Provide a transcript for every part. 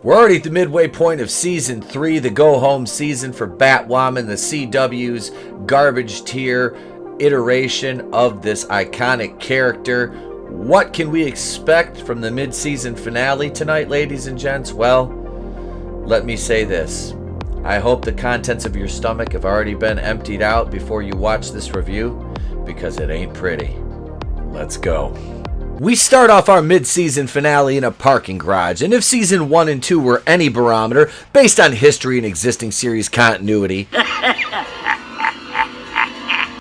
We're already at the midway point of Season 3, the go-home season for Batwoman, the CW's garbage tier iteration of this iconic character. What can we expect from the mid-season finale tonight, ladies and gents? Well, let me say this. I hope the contents of your stomach have already been emptied out before you watch this review, because it ain't pretty. Let's go. We start off our mid-season finale in a parking garage, and if Season 1 and 2 were any barometer, based on history and existing series continuity,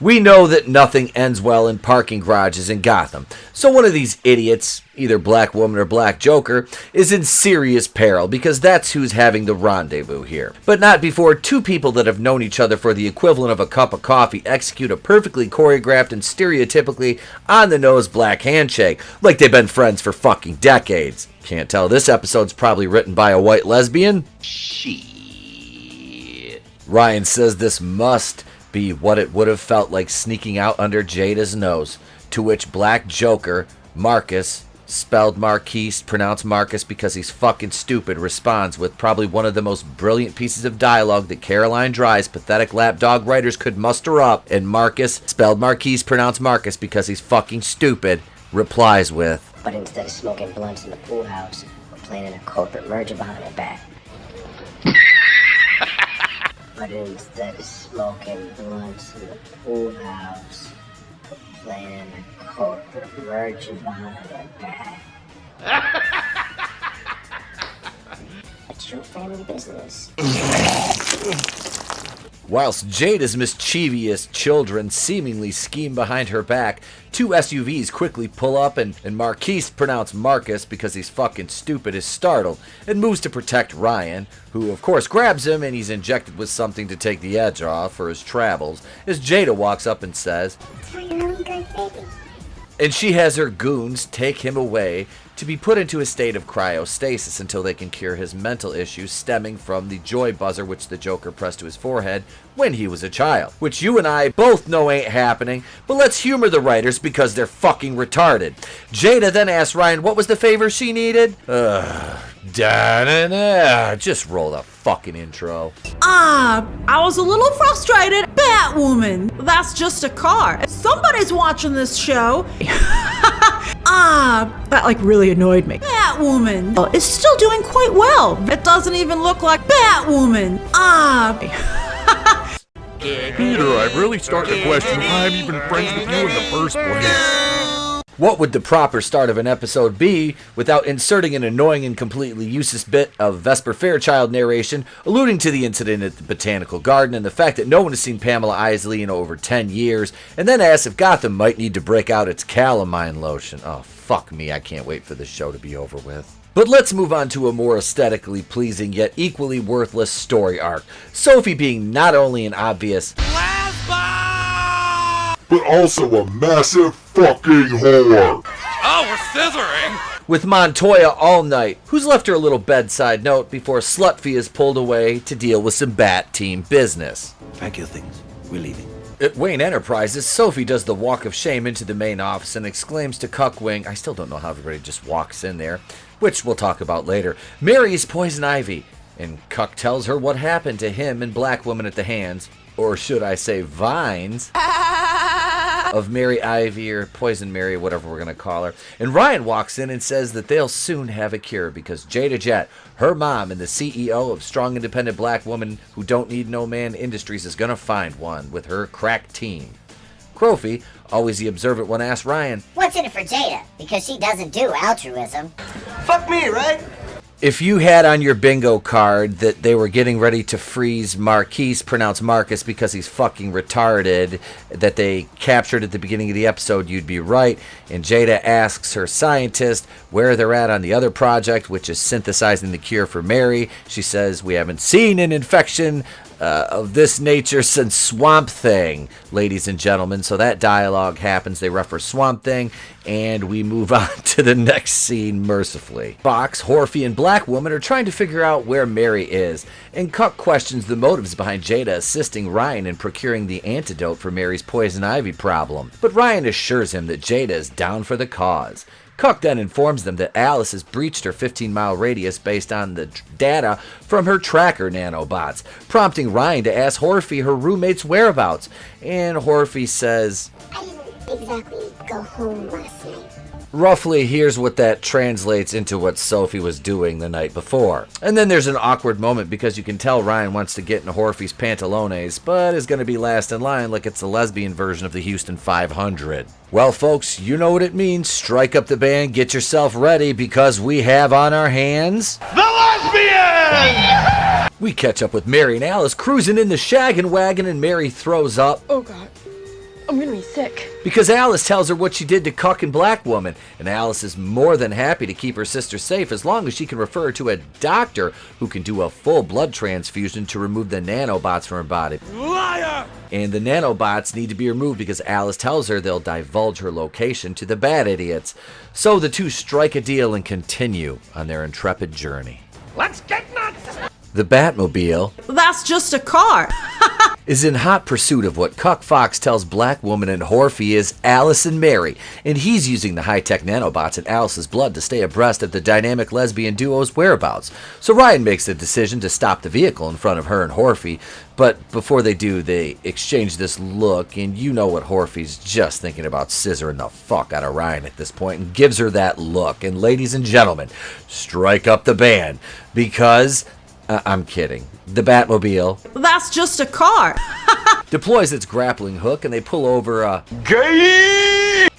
we know that nothing ends well in parking garages in Gotham. So one of these idiots, either Black Woman or Black Joker, is in serious peril because that's who's having the rendezvous here. But not before two people that have known each other for the equivalent of a cup of coffee execute a perfectly choreographed and stereotypically on-the-nose black handshake, like they've been friends for fucking decades. Can't tell this episode's probably written by a white lesbian? Shit. Ryan says this must be what it would have felt like sneaking out under Jada's nose, to which Black Joker, Marcus, spelled Marquise, pronounced Marcus because he's fucking stupid, responds with probably one of the most brilliant pieces of dialogue that Caroline Dry's pathetic lapdog writers could muster up, and Marcus, spelled Marquise, pronounced Marcus because he's fucking stupid, replies with, "But instead of smoking blunts in the pool house, we're planning a corporate merger behind our back." But instead of smoking blunts in the pool house, we're planning a corporate merger behind our back. A true family business. Whilst Jada's mischievous children seemingly scheme behind her back, two SUVs quickly pull up and Marquise, pronounced Marcus because he's fucking stupid, is startled and moves to protect Ryan, who of course grabs him and he's injected with something to take the edge off for his travels, as Jada walks up and says, and she has her goons take him away to be put into a state of cryostasis until they can cure his mental issues stemming from the joy buzzer which the Joker pressed to his forehead when he was a child. Which you and I both know ain't happening, but let's humor the writers because they're fucking retarded. Jada then asks Ryan what was the favor she needed? Just roll the fucking intro. I was a little frustrated. Batwoman, that's just a car. Somebody's watching this show. That like really annoyed me. Batwoman is still doing quite well. It doesn't even look like Batwoman. Peter, I'm really starting to question why I'm even friends with you in the first place. What would the proper start of an episode be without inserting an annoying and completely useless bit of Vesper Fairchild narration alluding to the incident at the Botanical Garden and the fact that no one has seen Pamela Isley in over 10 years, and then asks if Gotham might need to break out its calamine lotion. Oh, fuck me, I can't wait for this show to be over with. But let's move on to a more aesthetically pleasing yet equally worthless story arc. Sophie being not only an obvious but also a massive fucking whore. Oh, we're scissoring! with Montoya all night, who's left her a little bedside note before Slutfee is pulled away to deal with some Bat Team business. Pack your things. We're leaving. At Wayne Enterprises, Sophie does the walk of shame into the main office and exclaims to Cuckwing, I still don't know how everybody just walks in there, which we'll talk about later, Mary is Poison Ivy, and Cuck tells her what happened to him and Black Woman at the hands, or should I say vines, of Mary Ivy or Poison Mary, whatever we're going to call her. And Ryan walks in and says that they'll soon have a cure because Jada Jet, her mom and the CEO of Strong Independent Black Woman Who Don't Need No Man Industries, is going to find one with her crack team. Crofy, always the observant one, asks Ryan, "What's in it for Jada? Because she doesn't do altruism." Fuck me, right? if you had on your bingo card that they were getting ready to freeze Marquise, pronounced Marcus because he's fucking retarded, that they captured at the beginning of the episode, you'd be right. And Jada asks her scientist where they're at on the other project, which is synthesizing the cure for Mary. She says, we haven't seen an infection of this nature since Swamp Thing, ladies and gentlemen. So that dialogue happens. They reference Swamp Thing, and we move on to the next scene mercifully. Fox, Horfy, and Black Woman are trying to figure out where Mary is, and Cuck questions the motives behind Jada assisting Ryan in procuring the antidote for Mary's poison ivy problem. But Ryan assures him that Jada is down for the cause. Cuck then informs them that Alice has breached her 15-mile radius based on the data from her tracker nanobots, prompting Ryan to ask Horfy her roommate's whereabouts. And Horfy says, I didn't exactly go home last night. roughly, here's what that translates into what Sophie was doing the night before. And then there's an awkward moment because you can tell Ryan wants to get in Horfy's pantalones, but is going to be last in line like it's the lesbian version of the Houston 500. Well, folks, you know what it means. Strike up the band, get yourself ready, because we have on our hands... The lesbian! We catch up with Mary and Alice cruising in the shaggin' wagon, and Mary throws up. Oh, God. I'm gonna be sick. Because Alice tells her what she did to Cuck and Blackwoman, and Alice is more than happy to keep her sister safe as long as she can refer to a doctor who can do a full blood transfusion to remove the nanobots from her body. Liar! And the nanobots need to be removed because Alice tells her they'll divulge her location to the bad idiots. So the two strike a deal and continue on their intrepid journey. Let's get nuts! The Batmobile That's just a car. is in hot pursuit of what Cuck Fox tells Blackwoman and Horfy is Alice and Mary, and he's using the high-tech nanobots in Alice's blood to stay abreast of the dynamic lesbian duo's whereabouts. So Ryan makes the decision to stop the vehicle in front of her and Horfy, but before they do, they exchange this look, and you know what Horfy's just thinking about scissoring the fuck out of Ryan at this point, and gives her that look. And ladies and gentlemen, strike up the band, because... I'm kidding. The Batmobile That's just a car. deploys its grappling hook, and they pull over a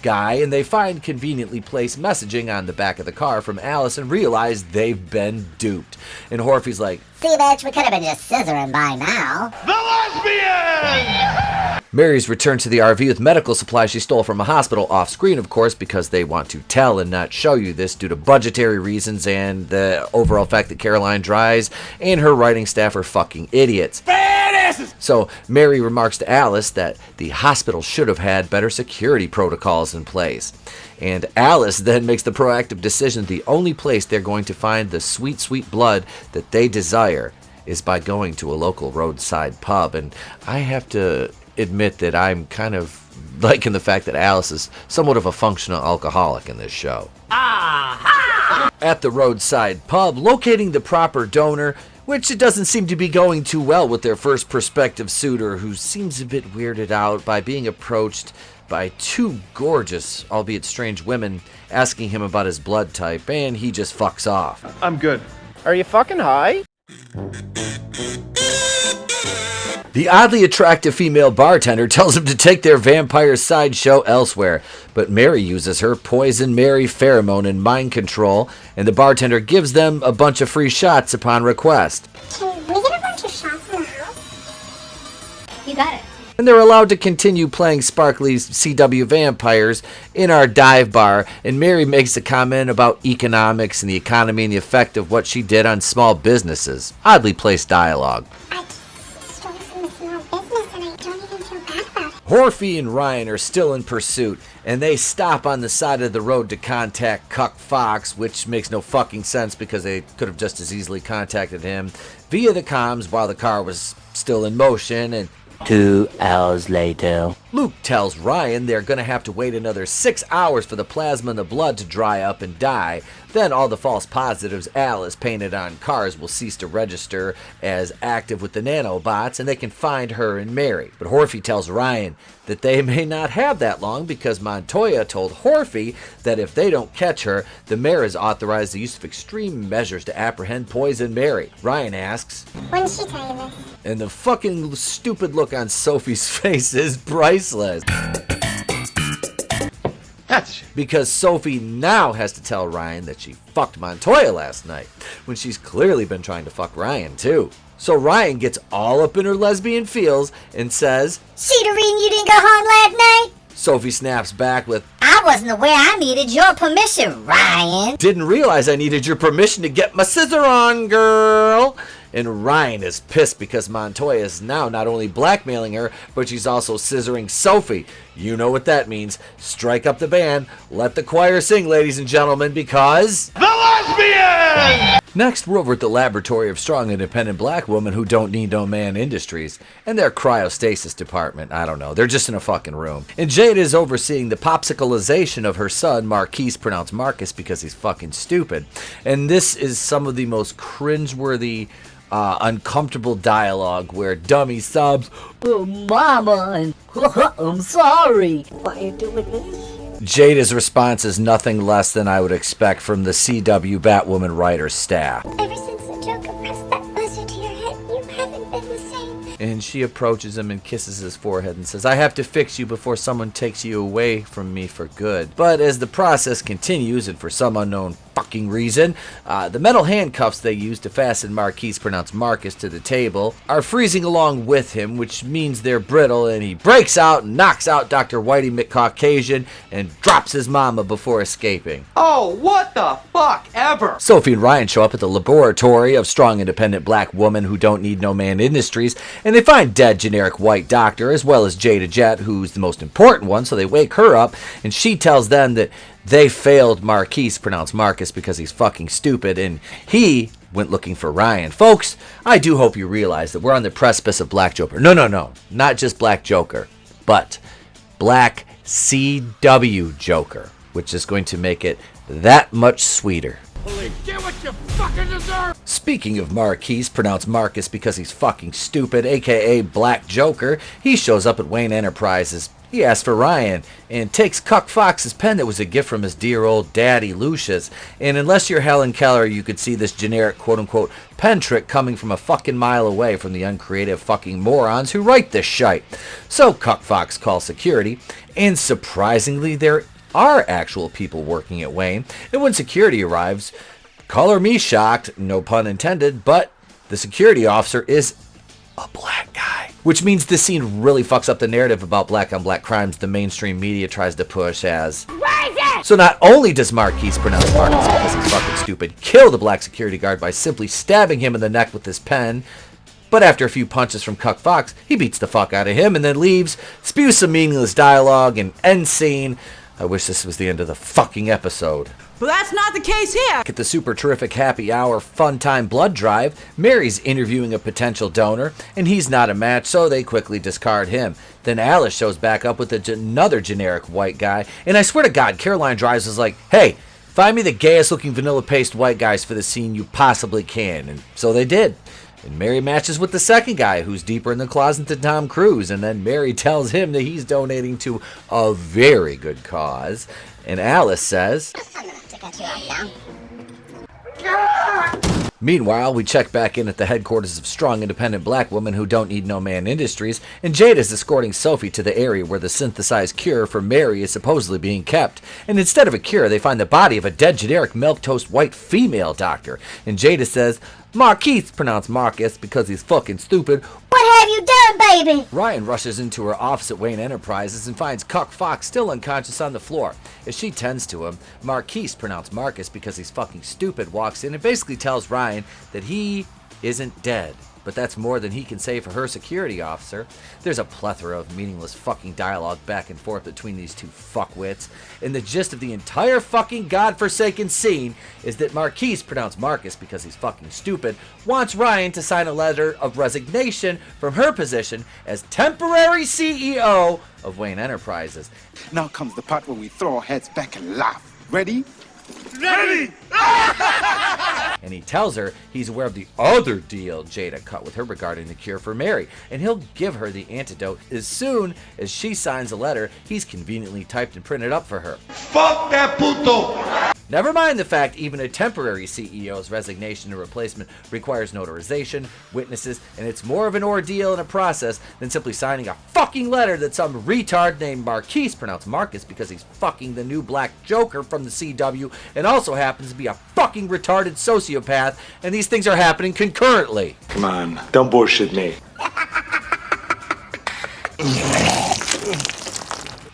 guy, and they find conveniently placed messaging on the back of the car from Alice and realize they've been duped. And Horfy's like, See, bitch, we could have been just scissoring by now. The lesbian! Mary's returned to the RV with medical supplies she stole from a hospital, off screen of course, because they want to tell and not show you this due to budgetary reasons and the overall fact that Caroline Dries and her writing staff are fucking idiots. Badasses! So Mary remarks to Alice that the hospital should have had better security protocols in place. And Alice then makes the proactive decision the only place they're going to find the sweet, sweet blood that they desire is by going to a local roadside pub. And I have to admit that I'm kind of liking the fact that Alice is somewhat of a functional alcoholic in this show. At the roadside pub, locating the proper donor, which it doesn't seem to be going too well with their first prospective suitor, who seems a bit weirded out by being approached by two gorgeous, albeit strange women, asking him about his blood type, and he just fucks off. I'm good. Are you fucking high? The oddly attractive female bartender tells him to take their vampire sideshow elsewhere, but Mary uses her Poison Mary pheromone and mind control, and the bartender gives them a bunch of free shots upon request. Can we get a bunch of shots in the house? You got it. And they're allowed to continue playing sparkly CW vampires in our dive bar, and Mary makes a comment about economics and the economy and the effect of what she did on small businesses. Oddly placed dialogue. I stole from a small business and I don't even feel bad about it. Horfy and Ryan are still in pursuit, and they stop on the side of the road to contact Cuck Fox, which makes no fucking sense because they could have just as easily contacted him via the comms while the car was still in motion. And 2 hours later. Luke tells Ryan they're going to have to wait another 6 hours for the plasma in the blood to dry up and die. Then all the false positives Alice painted on cars will cease to register as active with the nanobots, and they can find her and Mary. But Horfy tells Ryan that they may not have that long because Montoya told Horfy that if they don't catch her, the mayor has authorized the use of extreme measures to apprehend Poison Mary. Ryan asks, When did she tell you this? and the fucking stupid look on Sophie's face is priceless. That's Because Sophie now has to tell Ryan that she fucked Montoya last night, when she's clearly been trying to fuck Ryan too. So Ryan gets all up in her lesbian feels and says, Cheaterine, you didn't go home last night? Sophie snaps back with, I wasn't aware I needed your permission, Ryan. didn't realize I needed your permission to get my scissor on, girl. And Ryan is pissed because Montoya is now not only blackmailing her, but she's also scissoring Sophie. You know what that means. Strike up the band. Let the choir sing, ladies and gentlemen, because... the lesbian! Next, we're over at the laboratory of strong, independent black women who don't need no man industries, and their cryostasis department. I don't know. They're just in a fucking room. And Jade is overseeing the popsicleization of her son, Marquise, pronounced Marcus because he's fucking stupid. And this is some of the most cringeworthy, uncomfortable dialogue where dummy sobs, "Oh, Mama, and I'm sorry. Why are you doing this?" Jada's response is nothing less than I would expect from the CW Batwoman writer's staff. Ever since the Joker pressed that buzzer to your head, you haven't been the same. And she approaches him and kisses his forehead and says, "I have to fix you before someone takes you away from me for good." But as the process continues, and for some unknown fucking reason, the metal handcuffs they use to fasten Marquise, pronounced Marcus, to the table are freezing along with him, which means they're brittle, and he breaks out and knocks out Dr. Whitey McCaucasian and drops his mama before escaping. Oh, what the fuck ever? Sophie and Ryan show up at the laboratory of strong, independent black women who don't need no man industries, and they find dead generic white doctor as well as Jada Jet, who's the most important one, so they wake her up, and she tells them that they failed Marquise, pronounced Marcus, because he's fucking stupid, and he went looking for Ryan. Folks, I do hope you realize that we're on the precipice of Black Joker. No, not just Black Joker, but Black CW Joker, which is going to make it that much sweeter. Get what you fucking deserve! Speaking of Marquise, pronounced Marcus because he's fucking stupid, aka Black Joker, he shows up at Wayne Enterprises. He asks for Ryan and takes Cuck Fox's pen that was a gift from his dear old daddy Lucius. And unless you're Helen Keller, you could see this generic quote-unquote pen trick coming from a fucking mile away from the uncreative fucking morons who write this shite. So Cuck Fox calls security, and surprisingly there are actual people working at Wayne. And when security arrives, color me shocked, no pun intended, but the security officer is a black guy. Which means this scene really fucks up the narrative about black on black crimes the mainstream media tries to push as. So not only does Marquise, pronounced Marcus because he's fucking stupid, kill the black security guard by simply stabbing him in the neck with his pen, but after a few punches from Cuck Fox, he beats the fuck out of him and then leaves, spews some meaningless dialogue, and end scene. I wish this was the end of the fucking episode. But that's not the case here. At the super terrific happy hour fun time blood drive, Mary's interviewing a potential donor, and he's not a match, so they quickly discard him. Then Alice shows back up with another generic white guy, and I swear to God, Caroline Drives was like, "Hey, find me the gayest looking vanilla paste white guys for the scene you possibly can," and so they did. And Mary matches with the second guy, who's deeper in the closet than Tom Cruise, and then Mary tells him that he's donating to a very good cause, and Alice says, Meanwhile, we check back in at the headquarters of strong, independent black women who don't need no man industries, and Jade is escorting Sophie to the area where the synthesized cure for Mary is supposedly being kept. And instead of a cure, they find the body of a dead generic milquetoast white female doctor. And Jada says, "Marquise," pronounced Marcus because he's fucking stupid. What have you done, baby? Ryan rushes into her office at Wayne Enterprises and finds Cuck Fox still unconscious on the floor. As she tends to him, Marquise, pronounced Marcus because he's fucking stupid, walks in and basically tells Ryan that he isn't dead. But that's more than he can say for her security officer. There's a plethora of meaningless fucking dialogue back and forth between these two fuckwits, and the gist of the entire fucking godforsaken scene is that Marquise, pronounced Marcus because he's fucking stupid, wants Ryan to sign a letter of resignation from her position as temporary CEO of Wayne Enterprises. Now comes the part where we throw our heads back and laugh. Ready? Ready! And he tells her he's aware of the other deal Jada cut with her regarding the cure for Mary, and he'll give her the antidote as soon as she signs a letter he's conveniently typed and printed up for her. Fuck that puto! Never mind the fact even a temporary CEO's resignation and replacement requires notarization, witnesses, and it's more of an ordeal and a process than simply signing a fucking letter that some retard named Marquise, pronounced Marcus because he's fucking the new Black Joker from the CW, and also happens to be a fucking retarded sociopath, and these things are happening concurrently. Come on, don't bullshit me.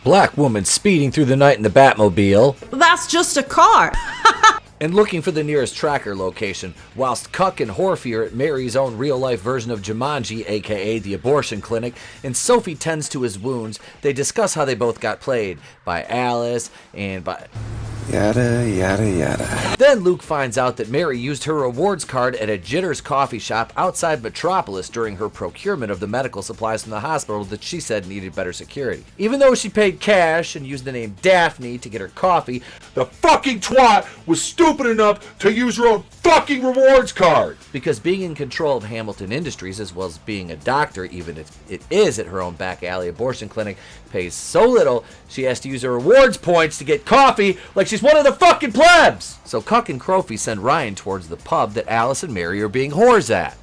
Black woman speeding through the night in the Batmobile. That's just a car. And looking for the nearest tracker location, whilst Cuck and Horfy are at Mary's own real-life version of Jumanji, aka the abortion clinic, and Sophie tends to his wounds. They discuss how they both got played by Alice and by... Yada, yada, yada. Then Luke finds out that Mary used her rewards card at a Jitter's coffee shop outside Metropolis during her procurement of the medical supplies from the hospital that she said needed better security. Even though she paid cash and used the name Daphne to get her coffee, The fucking twat was stupid enough to use her own fucking rewards card. because being in control of Hamilton Industries, as well as being a doctor, even if it is at her own back alley abortion clinic, pays so little, she has to use her rewards points to get coffee like she's one of the fucking plebs. So Cuck and Crofy send Ryan towards the pub that Alice and Mary are being whores at.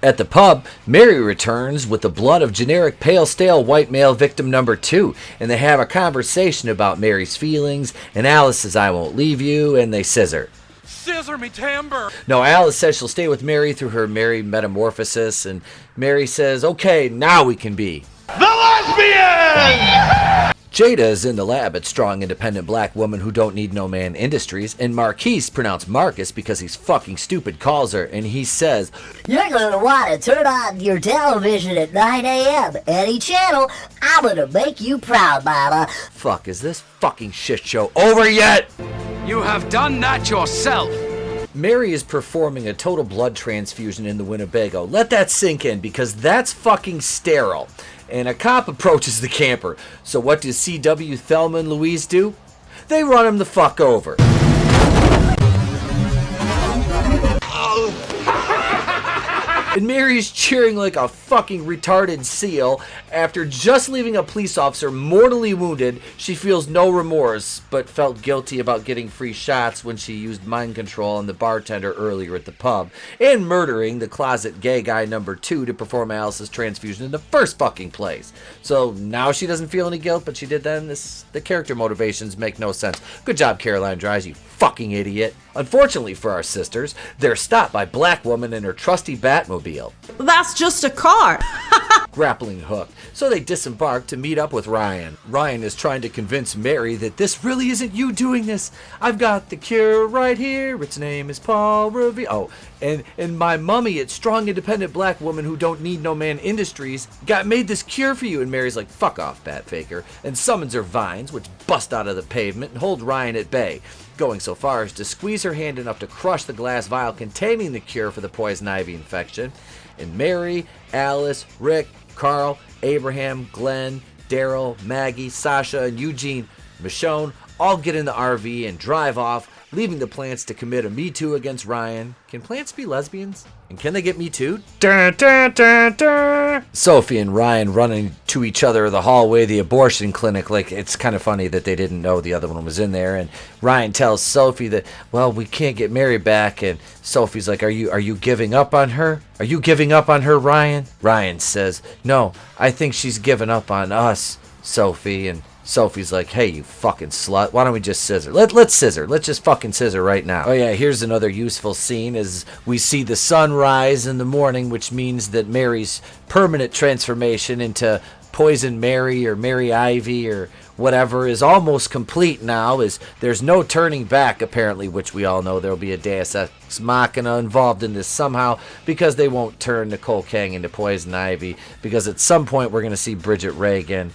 At the pub, Mary returns with the blood of generic pale stale white male victim number 2, and they have a conversation about Mary's feelings, and Alice says, "I won't leave you," and they scissor. Scissor me timber! No, Alice says she'll stay with Mary through her Mary metamorphosis, and Mary says, "Okay, now we can be." The lesbian! Jada is in the lab at Strong Independent Black Woman Who Don't Need No Man Industries, and Marquise, pronounced Marcus because he's fucking stupid, calls her, and he says, You're gonna want to turn on your television at 9 a.m. Any channel. I'm gonna make you proud, mama. "Fuck, is this fucking shit show over yet?" You have done that yourself. Mary is performing a total blood transfusion in the Winnebago. Let that sink in, because that's fucking sterile. And a cop approaches the camper. So what does C.W. Thelma and Louise do? They run him the fuck over. And Mary's cheering like a fucking retarded seal. After just leaving a police officer mortally wounded, she feels no remorse, but felt guilty about getting free shots when she used mind control on the bartender earlier at the pub, and murdering the closet gay guy number 2 to perform Alice's transfusion in the first fucking place. So now she doesn't feel any guilt, but she did then. The character motivations make no sense. Good job, Caroline Dries, you fucking idiot. Unfortunately for our sisters, they're stopped by Black Woman and her trusty Batmobile. That's just a car. Grappling hook. So they disembark to meet up with Ryan. Ryan is trying to convince Mary that this really isn't you doing this. I've got the cure right here. Its name is Paul Revere. Oh, and my mummy at Strong Independent Black Woman Who Don't Need No Man Industries made this cure for you. And Mary's like, fuck off, Bat Faker, and summons her vines, which bust out of the pavement and hold Ryan at bay, going so far as to squeeze her hand enough to crush the glass vial containing the cure for the poison ivy infection. And Mary, Alice, Rick, Carl, Abraham, Glenn, Daryl, Maggie, Sasha, and Eugene Michonne all get in the RV and drive off, leaving the plants to commit a Me Too against Ryan. Can plants be lesbians? And can they get Me Too'd? Sophie and Ryan running to each other in the hallway of the abortion clinic. Like, it's kind of funny that they didn't know the other one was in there. And Ryan tells Sophie that, well, we can't get Mary back. And Sophie's like, are you giving up on her? Are you giving up on her, Ryan? Ryan says, no, I think she's given up on us, Sophie. And Sophie's like, hey, you fucking slut, why don't we just scissor? Let's scissor. Let's just fucking scissor right now. Oh yeah, here's another useful scene as we see the sun rise in the morning, which means that Mary's permanent transformation into Poison Mary or Mary Ivy or whatever is almost complete now, as there's no turning back apparently, which we all know there'll be a Deus Ex Machina involved in this somehow, because they won't turn Nicole Kang into Poison Ivy, because at some point we're going to see Bridget Reagan,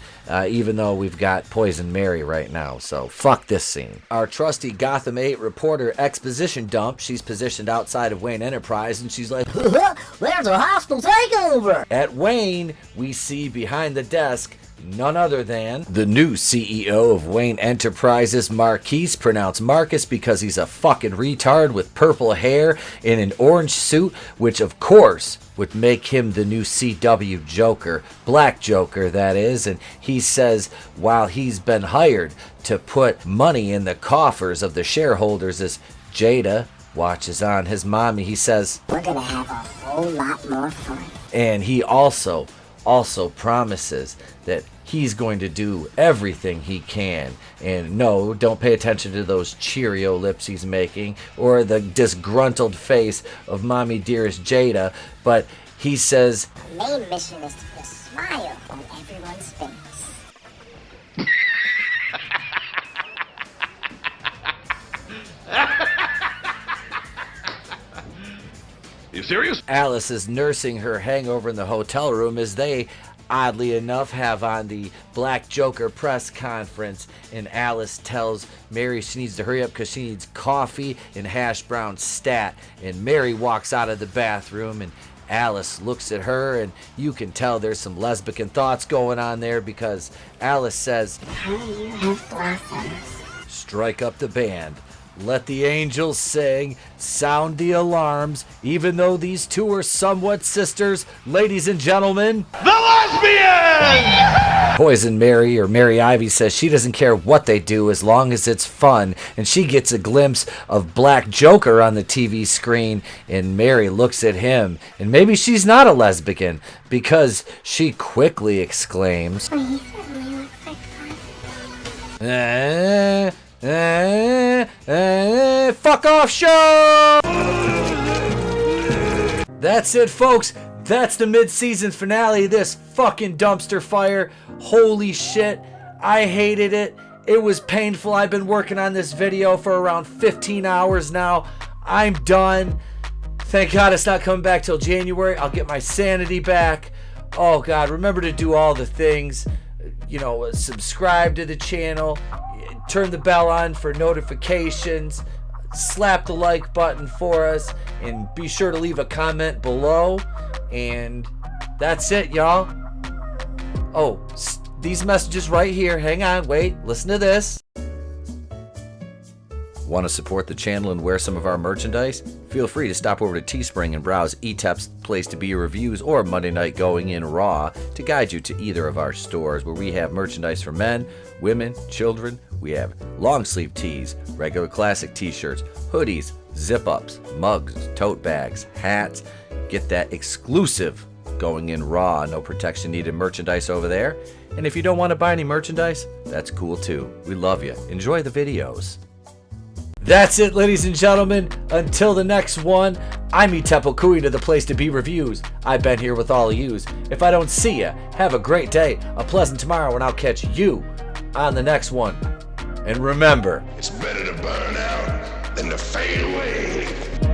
even though we've got Poison Mary right now, so fuck this scene. Our trusty Gotham 8 reporter exposition dump, she's positioned outside of Wayne Enterprise, and she's like, There's a hostile takeover! At Wayne, we see behind the desk none other than the new CEO of Wayne Enterprises, Marquise, pronounced Marcus because he's a fucking retard with purple hair in an orange suit, which of course would make him the new CW Joker, Black Joker that is, and he says while he's been hired to put money in the coffers of the shareholders as Jada watches on his mommy, he says, we're gonna have a whole lot more fun. And he also promises that he's going to do everything he can. And no, don't pay attention to those Cheerio lips he's making or the disgruntled face of Mommy Dearest Jada, but he says, our main mission is to put a smile on everyone's face. You serious? Alice is nursing her hangover in the hotel room as they oddly enough, have on the Black Joker press conference, and Alice tells Mary she needs to hurry up because she needs coffee and hash brown stat. And Mary walks out of the bathroom, and Alice looks at her, and you can tell there's some lesbian thoughts going on there because Alice says, Honey, you have blossoms. strike up the band. Let the angels sing, sound the alarms, even though these two are somewhat sisters. Ladies and gentlemen, The lesbian! Poison Mary, or Mary Ivy, says she doesn't care what they do as long as it's fun, and she gets a glimpse of Black Joker on the TV screen, and Mary looks at him, and maybe she's not a lesbian, because she quickly exclaims, Well, you certainly look like fun. fuck off show! That's it, folks. That's the mid-season finale of this fucking dumpster fire. Holy shit, I hated it. It was painful. I've been working on this video for around 15 hours now. I'm done. Thank God it's not coming back till January. I'll get my sanity back. Oh God, remember to do all the things. You know, subscribe to the channel, turn the bell on for notifications, slap the like button for us, and be sure to leave a comment below. And that's it, y'all. Oh, these messages right here. Hang on, wait, listen to this. Want to support the channel and wear some of our merchandise? Feel free to stop over to Teespring and browse ETEP's Place to Be reviews or Monday Night Going In Raw to guide you to either of our stores, where we have merchandise for men, women, children. We have long sleeve tees, regular classic t-shirts, hoodies, zip-ups, mugs, tote bags, hats. Get that exclusive Going In Raw, no protection needed merchandise over there. And if you don't want to buy any merchandise, that's cool too. We love you. Enjoy the videos. That's it, ladies and gentlemen. Until the next one, I'm Itepo Kui to the Place to Be Reviews. I've been here with all of yous. If I don't see ya, have a great day, a pleasant tomorrow, and I'll catch you on the next one. And remember, It's better to burn out than to fade away.